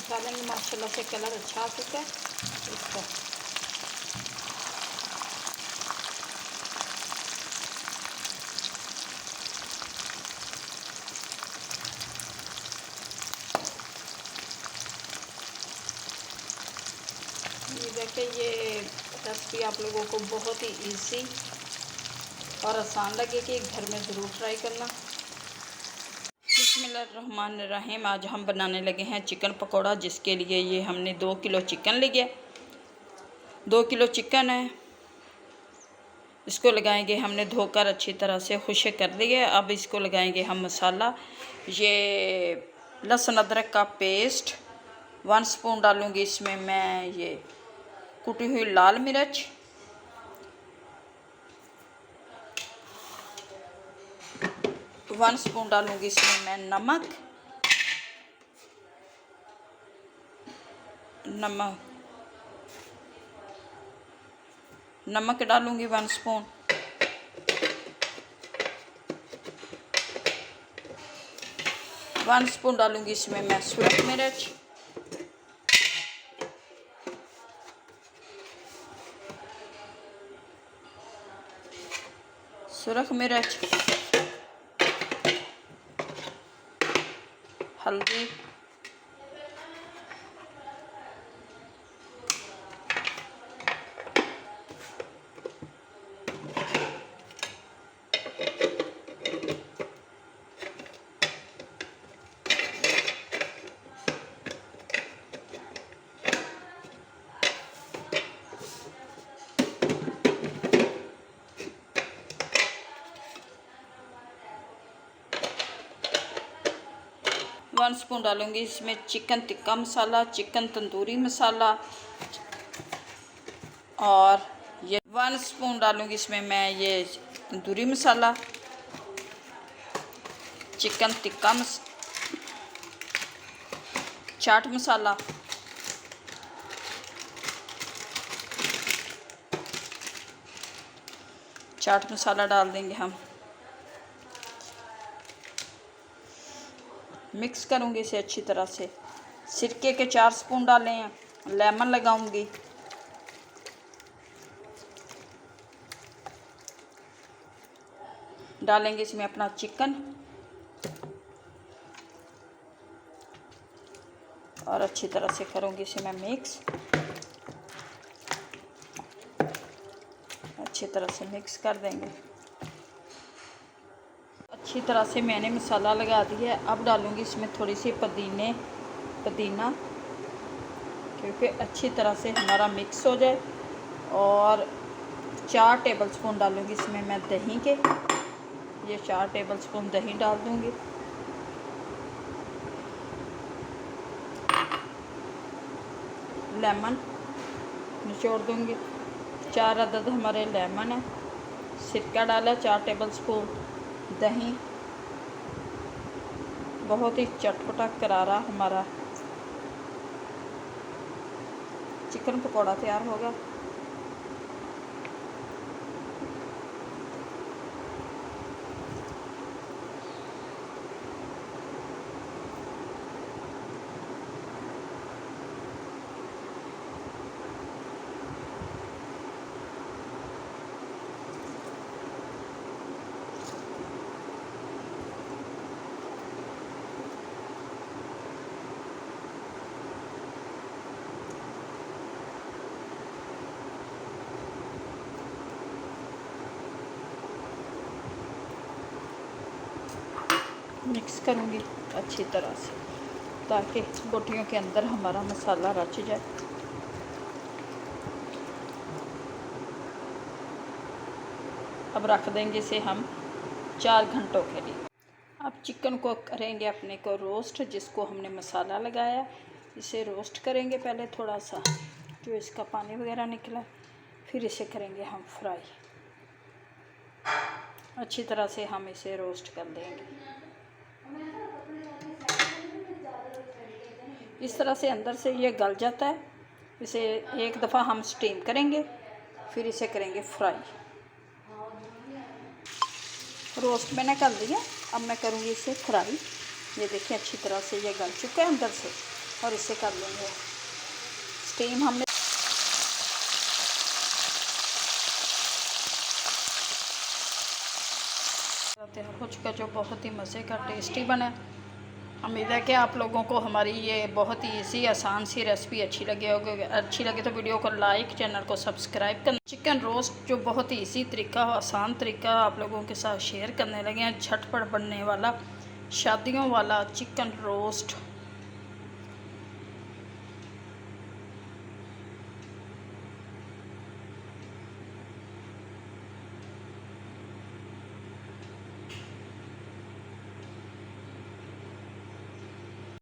मसाले में माशाल्लाह से कलर अच्छा आ चुका है इसका। ये देखिए, ये रेसिपी आप लोगों को बहुत ही इजी और आसान लगेगी, घर में ज़रूर ट्राई करना। बिस्मिल्लाहिर्रहमानिर्रहीम। आज हम बनाने लगे हैं चिकन पकौड़ा, जिसके लिए ये हमने 2 किलो चिकन लिया। 2 किलो चिकन है, इसको लगाएंगे हमने धोकर अच्छी तरह से खुश्क कर लिया। अब इसको लगाएंगे हम मसाला। ये लहसुन अदरक का पेस्ट 1 स्पून डालूँगी इसमें मैं। ये कुटी हुई लाल मिर्च, 1 स्पून डालूँगी इसमें मैं नमक डालूँगी 1 स्पून। वन स्पून डालूँगी इसमें मैं सुरख मिर्च, हल्दी, वन स्पून डालूँगी इसमें चिकन टिक्का मसाला, चिकन तंदूरी मसाला, और ये 1 स्पून डालूँगी इसमें मैं ये तंदूरी मसाला, चिकन टिक्का चाट मसाला, चाट मसाला डाल देंगे हम। मिक्स करूँगी इसे अच्छी तरह से। सिरके के 4 स्पून डाले हैं। लेमन लगाऊंगी, डालेंगे इसमें अपना चिकन और अच्छी तरह से करूँगी इसे मैं मिक्स। अच्छी तरह से मिक्स कर देंगे। अच्छी तरह से मैंने मसाला लगा दिया है। अब डालूँगी इसमें थोड़ी सी पुदीना, क्योंकि अच्छी तरह से हमारा मिक्स हो जाए। और 4 टेबलस्पून डालूँगी इसमें मैं दही के। ये 4 टेबलस्पून दही डाल दूँगी। लेमन निचोड़ दूँगी, 4 अदद हमारे लेमन है। सिरका डाला 4 टेबलस्पून, दही। बहुत ही चटपटा करारा हमारा चिकन पकौड़ा तैयार होगा। मिक्स करूँगी अच्छी तरह से, ताकि बोटियों के अंदर हमारा मसाला रच जाए। अब रख देंगे इसे हम 4 घंटों के लिए। अब चिकन को करेंगे अपने को रोस्ट, जिसको हमने मसाला लगाया इसे रोस्ट करेंगे पहले थोड़ा सा, जो इसका पानी वगैरह निकला। फिर इसे करेंगे हम फ्राई। अच्छी तरह से हम इसे रोस्ट कर देंगे। इस तरह से अंदर से ये गल जाता है। इसे एक दफ़ा हम स्टीम करेंगे, फिर इसे करेंगे फ्राई। रोस्ट मैंने कर दिया, अब मैं करूँगी इसे फ्राई। ये देखिए अच्छी तरह से ये गल चुका है अंदर से। और इसे कर लेंगे स्टीम। हमने तैयार हो चुका, जो बहुत ही मज़े का टेस्टी बना। उम्मीद है कि आप लोगों को हमारी ये बहुत ही इजी आसान सी रेसिपी अच्छी लगी होगी। अच्छी लगे तो वीडियो को लाइक, चैनल को सब्सक्राइब करना। चिकन रोस्ट जो बहुत ही इजी तरीका, आसान तरीका आप लोगों के साथ शेयर करने लगे हैं। झटपट बनने वाला शादियों वाला चिकन रोस्ट